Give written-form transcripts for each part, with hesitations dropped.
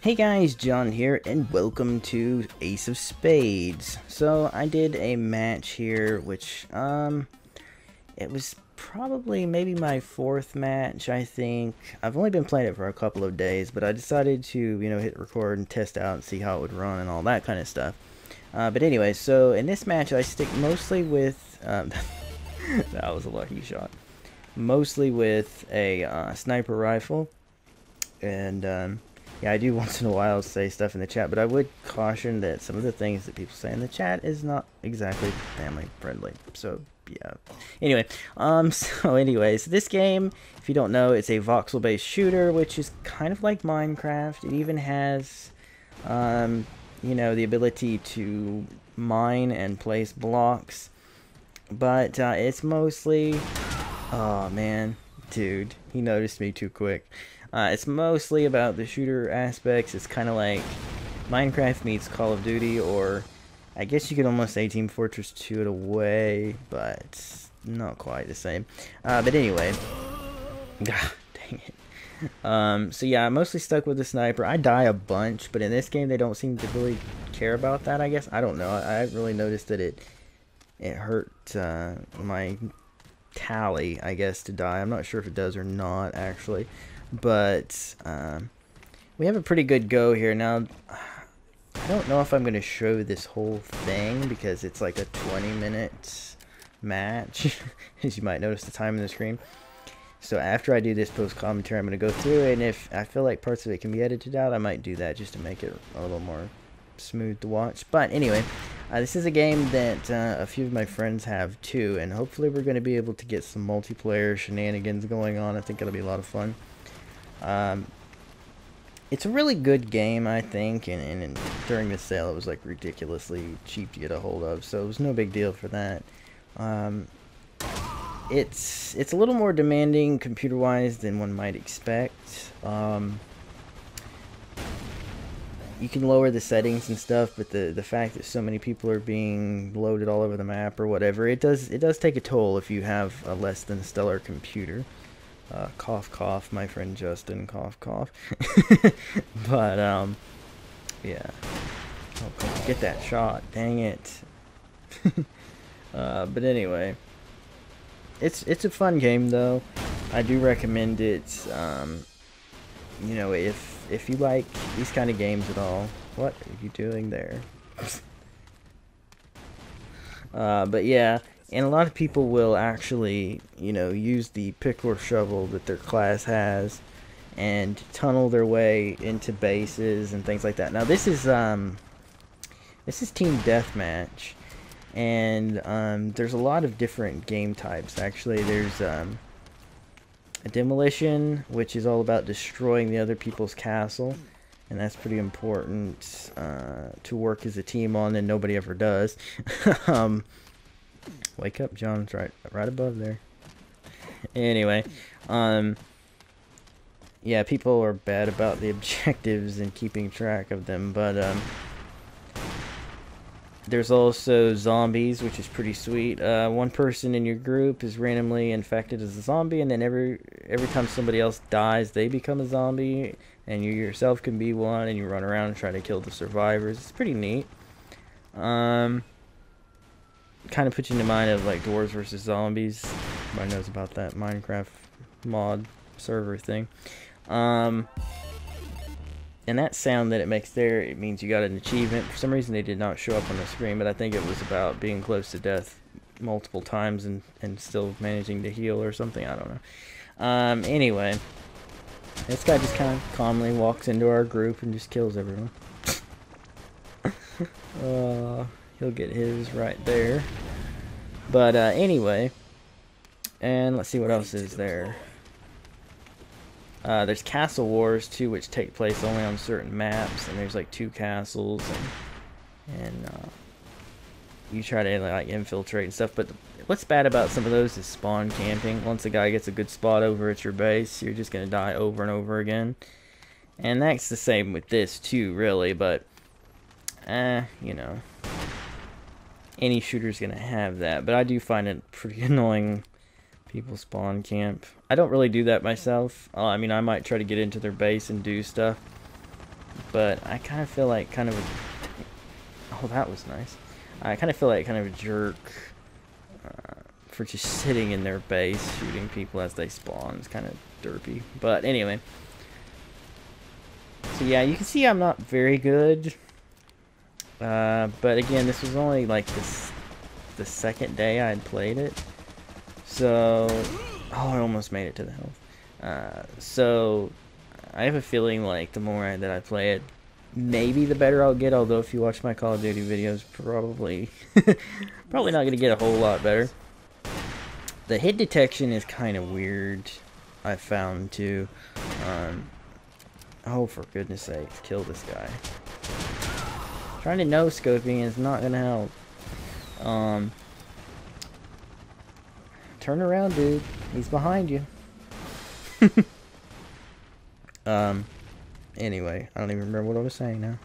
Hey guys, John here, and welcome to Ace of Spades. So I did a match here, which it was probably maybe my fourth match, I think. I've only been playing it for a couple of days, but I decided to, hit record and test out and see how it would run and all that kind of stuff. But anyway, so in this match I stick mostly with, that was a lucky shot, mostly with a sniper rifle, and yeah, I do once in a while say stuff in the chat, but I would caution that some of the things that people say in the chat is not exactly family friendly. So yeah. Anyway, so anyways, this game, if you don't know, it's a voxel-based shooter, which is kind of like Minecraft. It even has, the ability to mine and place blocks, but it's mostly, oh man, dude, he noticed me too quick. It's mostly about the shooter aspects. It's kind of like Minecraft meets Call of Duty, or I guess you could almost say Team Fortress 2 in a way, but not quite the same. But anyway, God, dang it. So yeah, I'm mostly stuck with the sniper. I die a bunch, but in this game they don't seem to really care about that, I guess. I don't know. I really noticed that it hurt my tally, I guess, to die. I'm not sure if it does or not, actually. But we have a pretty good go here. Now, I don't know if I'm going to show this whole thing because it's like a 20-minute match, as you might notice the time on the screen. So after I do this post-commentary, I'm going to go through it, and if I feel like parts of it can be edited out, I might do that just to make it a little more smooth to watch. But anyway, this is a game that a few of my friends have too, and hopefully we're going to be able to get some multiplayer shenanigans going on. I think it'll be a lot of fun. It's a really good game, I think, and during the sale it was like ridiculously cheap to get a hold of, so it was no big deal for that. It's a little more demanding computer-wise than one might expect. You can lower the settings and stuff, but the fact that so many people are being loaded all over the map or whatever, it does take a toll if you have a less than stellar computer. Cough, cough, my friend Justin, cough, cough. But, yeah. Oh, come on, get that shot, dang it. But anyway, it's a fun game, though. I do recommend it, if you like these kind of games at all. What are you doing there? But yeah. And a lot of people will actually, use the pick or shovel that their class has and tunnel their way into bases and things like that. Now this is team deathmatch, and there's a lot of different game types. Actually, there's a demolition, which is all about destroying the other people's castle, and that's pretty important to work as a team on, and nobody ever does. Wake up, John. It's right above there. Anyway, yeah, people are bad about the objectives and keeping track of them, but there's also zombies, which is pretty sweet. One person in your group is randomly infected as a zombie, and then every time somebody else dies, they become a zombie, and you yourself can be one, and you run around and try to kill the survivors. It's pretty neat. Kind of puts you in the mind of like Dwarves versus Zombies. Everybody knows about that Minecraft mod server thing. And that sound that it makes there, it means you got an achievement. For some reason they did not show up on the screen, but I think it was about being close to death multiple times and still managing to heal or something. I don't know. Anyway, this guy just kind of calmly walks into our group and just kills everyone. He'll get his right there. But anyway, and let's see what else is there. There's Castle Wars too, which take place only on certain maps, and there's like 2 castles, and you try to like infiltrate and stuff. But what's bad about some of those is spawn camping. Once a guy gets a good spot over at your base, you're just gonna die over and over again. And that's the same with this too, really. But any shooter's gonna have that, but I do find it pretty annoying. People spawn camp. I don't really do that myself. I mean, I might try to get into their base and do stuff, but I kind of feel like kind of a... Oh, that was nice. I kind of feel like kind of a jerk for just sitting in their base shooting people as they spawn. It's kind of derpy. But anyway. So yeah, you can see I'm not very good. But again, this was only like the second day I had played it. So... Oh, I almost made it to the health. So I have a feeling like the more that I play it, maybe the better I'll get. Although if you watch my Call of Duty videos, probably probably not going to get a whole lot better. The hit detection is kind of weird, I found too. Oh, for goodness sake, kill this guy. Trying to no-scoping is not going to help. Turn around, dude. He's behind you. Anyway, I don't even remember what I was saying now.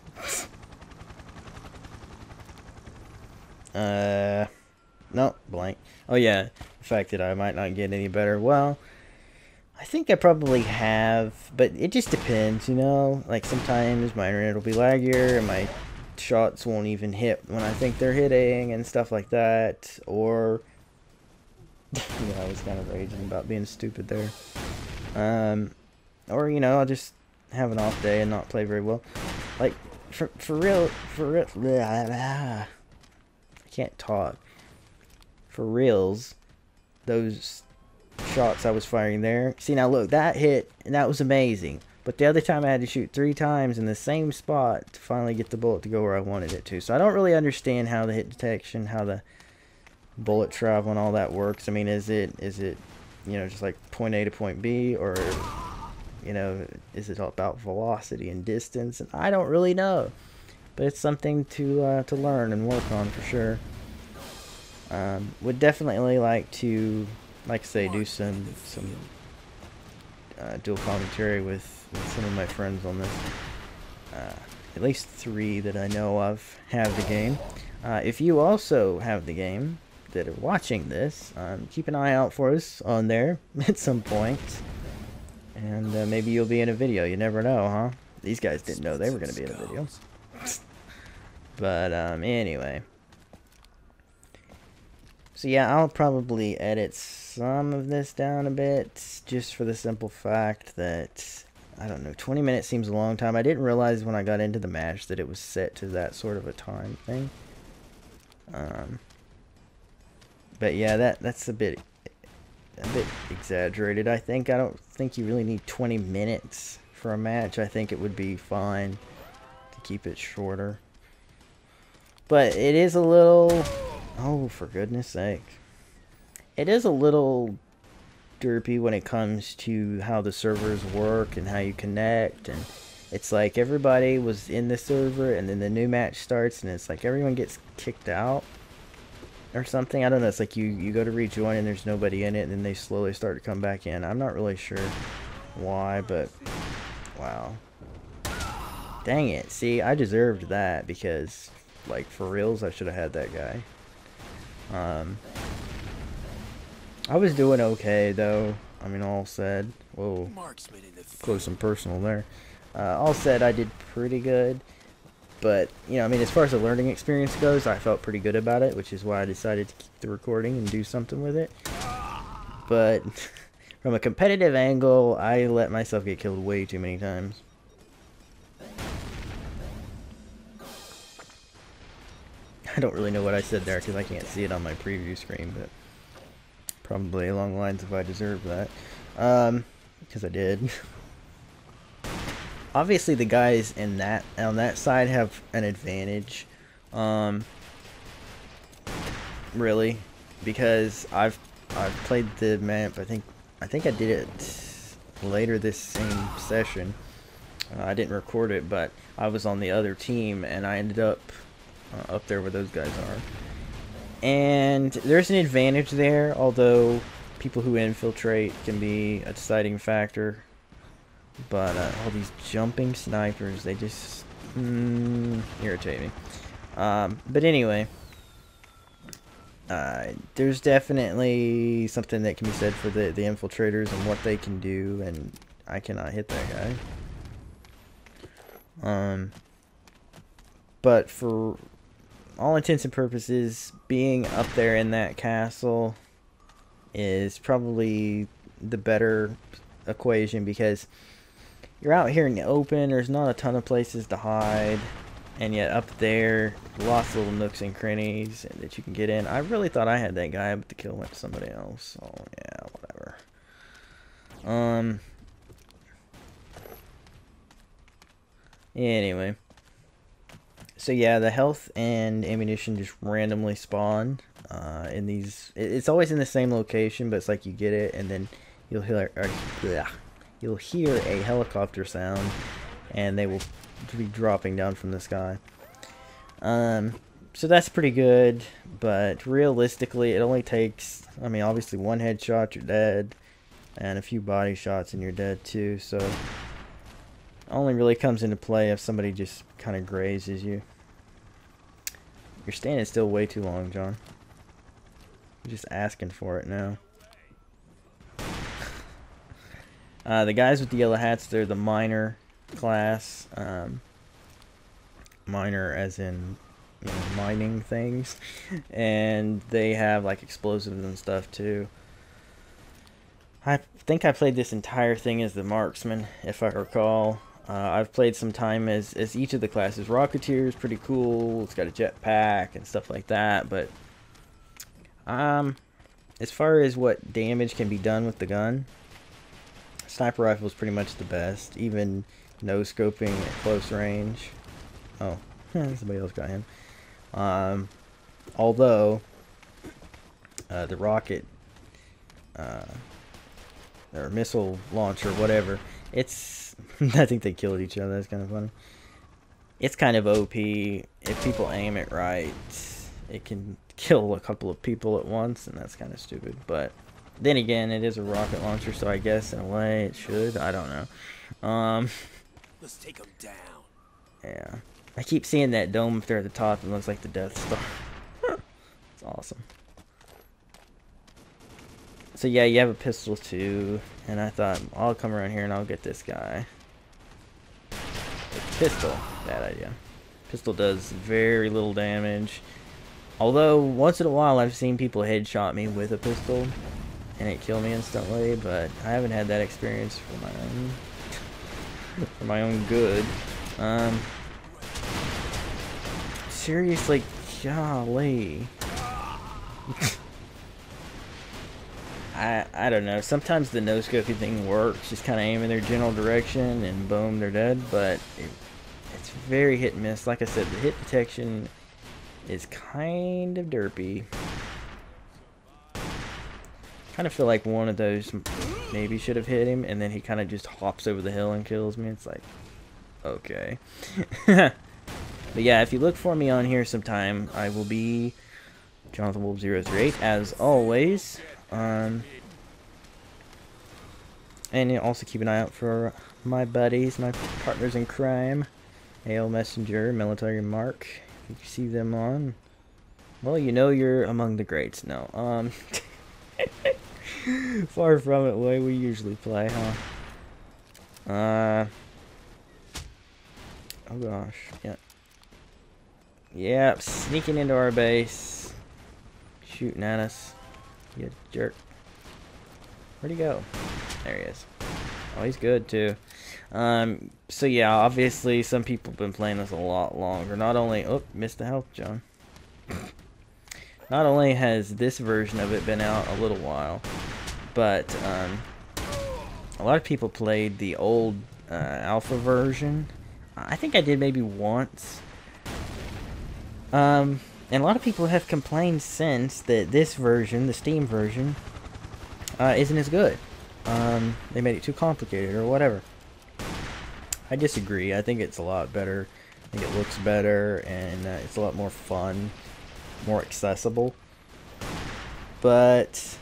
No, blank. Oh yeah, the fact that I might not get any better. Well, I think I probably have, but it just depends, you know? Like, sometimes my internet will be laggier, and my shots won't even hit when I think they're hitting, and stuff like that. Or... yeah, I was kind of raging about being stupid there. Or, you know, I'll just have an off day and not play very well. Like, for real, I can't talk. For reals, those shots I was firing there. See, now look, that hit, and that was amazing. But the other time I had to shoot 3 times in the same spot to finally get the bullet to go where I wanted it to. So I don't really understand how the hit detection, how the bullet travel and all that works. I mean, is it you know, just like point A to point B, or you know, is it all about velocity and distance? And I don't really know, but it's something to learn and work on for sure. Would definitely like to, like I say, do some dual commentary with some of my friends on this. At least 3 that I know of have the game. If you also have the game that are watching this, keep an eye out for us on there at some point, and maybe you'll be in a video. You never know, huh? These guys didn't know they were going to be in a video. But anyway, so yeah, I'll probably edit some of this down a bit, just for the simple fact that, I don't know, 20 minutes seems a long time. I didn't realize when I got into the match that it was set to that sort of a time thing. But yeah, that's a bit exaggerated, I think. I don't think you really need 20 minutes for a match. I think it would be fine to keep it shorter. But it is a little... Oh, for goodness sake. It is a little derpy when it comes to how the servers work and how you connect. And it's like everybody was in the server, and then the new match starts, and it's like everyone gets kicked out or something. I don't know. It's like you go to rejoin and there's nobody in it, and then they slowly start to come back in. I'm not really sure why, but wow. Dang it. See, I deserved that because, like, for reals, I should have had that guy. I was doing okay, though. I mean, all said. Whoa. Close and personal there. All said, I did pretty good. But, you know, I mean, as far as the learning experience goes, I felt pretty good about it, which is why I decided to keep the recording and do something with it. But from a competitive angle, I let myself get killed way too many times. I don't really know what I said there because I can't see it on my preview screen, but probably along the lines of I deserve that. Because I did. Obviously, the guys on that side have an advantage, really, because I've played the map. I think I did it later this same session. I didn't record it, but I was on the other team, and I ended up up there where those guys are. And there's an advantage there, although people who infiltrate can be a deciding factor. But all these jumping snipers, they just irritate me. But anyway, there's definitely something that can be said for the infiltrators and what they can do, and I cannot hit that guy. But for all intents and purposes, being up there in that castle is probably the better equation, because you're out here in the open, there's not a ton of places to hide, and yet up there, lots of little nooks and crannies that you can get in. I really thought I had that guy, but the kill went to somebody else. Oh yeah, whatever. Anyway, so yeah, the health and ammunition just randomly spawn in these. It's always in the same location, but it's like you get it, and then you'll hear a helicopter sound, and they will be dropping down from the sky. So that's pretty good, but realistically, it only takes, I mean, obviously one headshot, you're dead, and a few body shots, and you're dead too. So it only really comes into play if somebody just kind of grazes you. You're standing still way too long, John. You're just asking for it now. The guys with the yellow hats, they're the miner class. Miner as in, you know, mining things. And they have like explosives and stuff too. I think I played this entire thing as the marksman, if I recall. I've played some time as each of the classes. Rocketeer is pretty cool. It's got a jetpack and stuff like that. But as far as what damage can be done with the gun, sniper rifle is pretty much the best. Even no scoping at close range. Oh, somebody else got him. Although the rocket or missile launcher, whatever, it's I think they killed each other. That's kind of funny. It's kind of OP. If people aim it right, it can kill a couple of people at once, and that's kind of stupid. But then again, it is a rocket launcher, so I guess in a way it should. I don't know. Let's take them down. Yeah. I keep seeing that dome up there at the top. It looks like the Death Star. It's awesome. So yeah, you have a pistol too, and I thought I'll come around here and I'll get this guy. Pistol, bad idea. Pistol does very little damage. Although once in a while I've seen people headshot me with a pistol and it killed me instantly, but I haven't had that experience for my own good. Seriously, golly. I don't know. Sometimes the no-scoping thing works. Just kind of aim in their general direction and boom, they're dead. But it's very hit and miss. Like I said, the hit detection is kind of derpy. Kind of feel like one of those maybe should have hit him, and then he kind of just hops over the hill and kills me. It's like, okay. But yeah, if you look for me on here sometime, I will be Jonathan Wolf 038 as always. And you also keep an eye out for my buddies, my partners in crime, AL Messenger, Military Mark. If you see them on, well, you know you're among the greats. No, far from it, the way we usually play, huh? Oh gosh, yeah. Yep, sneaking into our base, shooting at us. You jerk. Where'd he go? There he is. Oh, he's good too. So yeah, obviously some people have been playing this a lot longer. Not only, oh, missed the health, John. Not only has this version of it been out a little while, but a lot of people played the old alpha version. I think I did maybe once. And a lot of people have complained since that this version, the Steam version, isn't as good. They made it too complicated or whatever. I disagree. I think it's a lot better. I think it looks better, and it's a lot more fun, more accessible. But,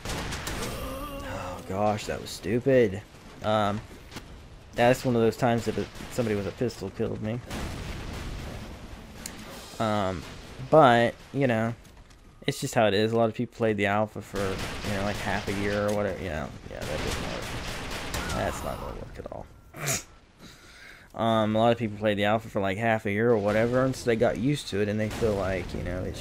oh gosh, that was stupid. That's one of those times that somebody with a pistol killed me. But, you know, it's just how it is. A lot of people played the alpha for, you know, like half a year or whatever. You know, yeah, that doesn't work. That's not going to work at A lot of people played the alpha for like half a year or whatever, and so they got used to it, and they feel like, you know, it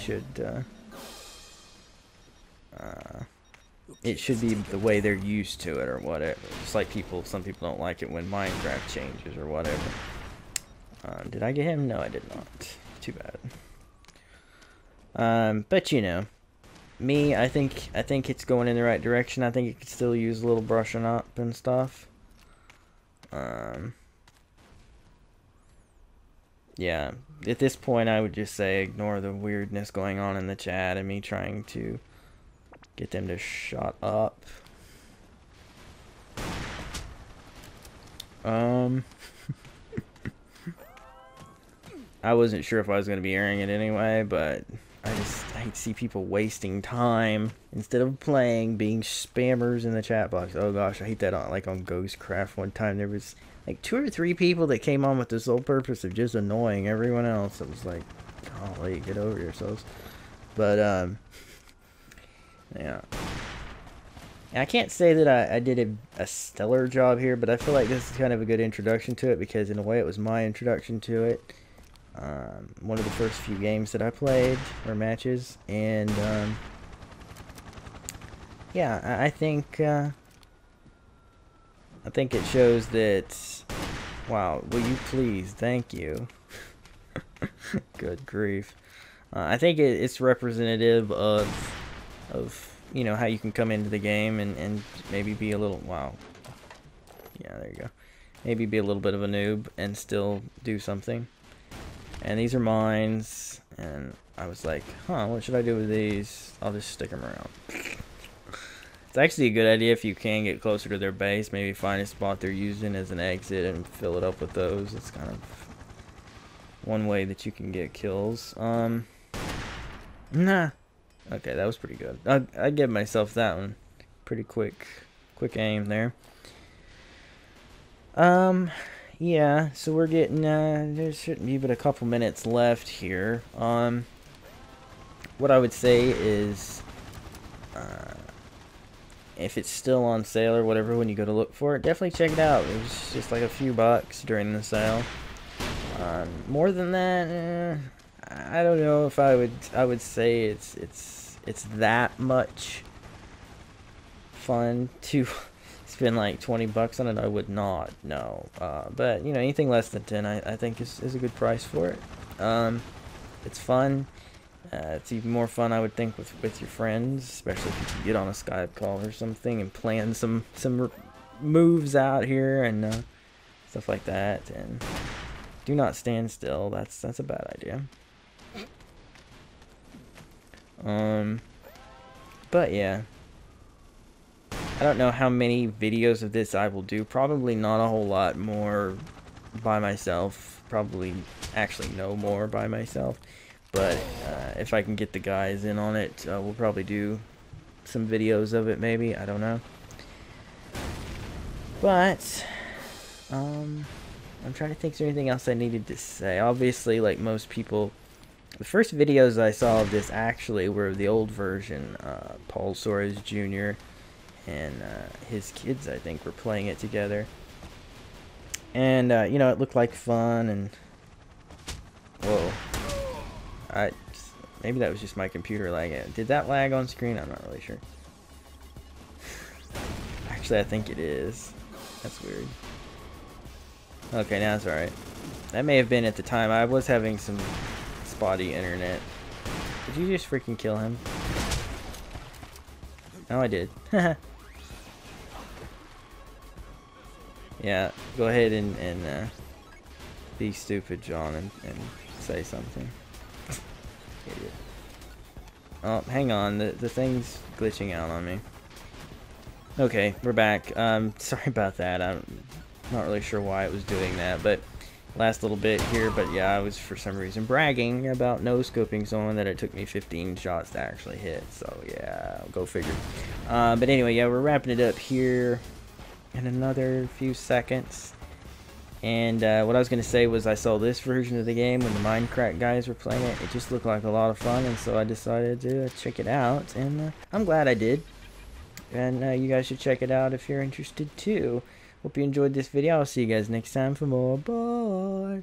should be the way they're used to it or whatever. Just like some people don't like it when Minecraft changes or whatever. Did I get him? No, I did not. Too bad. But you know, me, I think it's going in the right direction. I think it could still use a little brushing up and stuff. Yeah, at this point I would just say ignore the weirdness going on in the chat and me trying to get them to shut up. I wasn't sure if I was going to be airing it anyway, but I hate to see people wasting time instead of playing, being spammers in the chat box. Oh gosh, I hate that like on Ghostcraft one time. There was like 2 or 3 people that came on with the sole purpose of just annoying everyone else. It was like, golly, get over yourselves. But, yeah. I can't say that I did a stellar job here, but I feel like this is kind of a good introduction to it because in a way it was my introduction to it. One of the first few games that I played, or matches, and, yeah, I think it shows that, wow, will you please, thank you. Good grief. I think it's representative of, you know, how you can come into the game and maybe be a little, wow. Yeah, there you go. Maybe be a little bit of a noob and still do something. And these are mines, and I was like, huh, what should I do with these? I'll just stick them around. It's actually a good idea if you can get closer to their base, maybe find a spot they're using as an exit and fill it up with those. It's kind of one way that you can get kills. Nah. Okay, that was pretty good. I'd give myself that one. Pretty quick aim there. Yeah, so we're getting, there shouldn't be but a couple minutes left here. What I would say is, if it's still on sale or whatever when you go to look for it, definitely check it out. It was just like a few bucks during the sale. More than that, I don't know if I would say it's that much fun to spend like 20 bucks on it. I would not, no. But you know, anything less than 10 I think is a good price for it. It's fun. It's even more fun, I would think, with your friends, especially if you can get on a Skype call or something and plan some moves out here and stuff like that. And do not stand still. That's a bad idea. But yeah, I don't know how many videos of this I will do. Probably not a whole lot more by myself. Probably actually no more by myself. But if I can get the guys in on it, we'll probably do some videos of it maybe. I don't know. But I'm trying to think, is there anything else I needed to say? Obviously, like most people, the first videos I saw of this actually were the old version. Paul Suarez Jr. and his kids, I think, were playing it together. And, you know, it looked like fun and... Whoa. Maybe that was just my computer lagging. Did that lag on screen? I'm not really sure. Actually, I think it is. That's weird. Okay, now it's alright. That may have been at the time. I was having some spotty internet. Did you just freaking kill him? Oh, I did. Yeah, go ahead and be stupid, John, and say something. Idiot. Oh, hang on. The thing's glitching out on me. Okay, we're back. Sorry about that. I'm not really sure why it was doing that, but last little bit here. But yeah, I was for some reason bragging about no-scoping someone that it took me 15 shots to actually hit. So yeah, go figure. But anyway, yeah, we're wrapping it up here in another few seconds. And what I was going to say was I saw this version of the game when the Minecraft guys were playing it. It just looked like a lot of fun, and so I decided to check it out. And I'm glad I did. And you guys should check it out if you're interested too. Hope you enjoyed this video. I'll see you guys next time for more. Bye.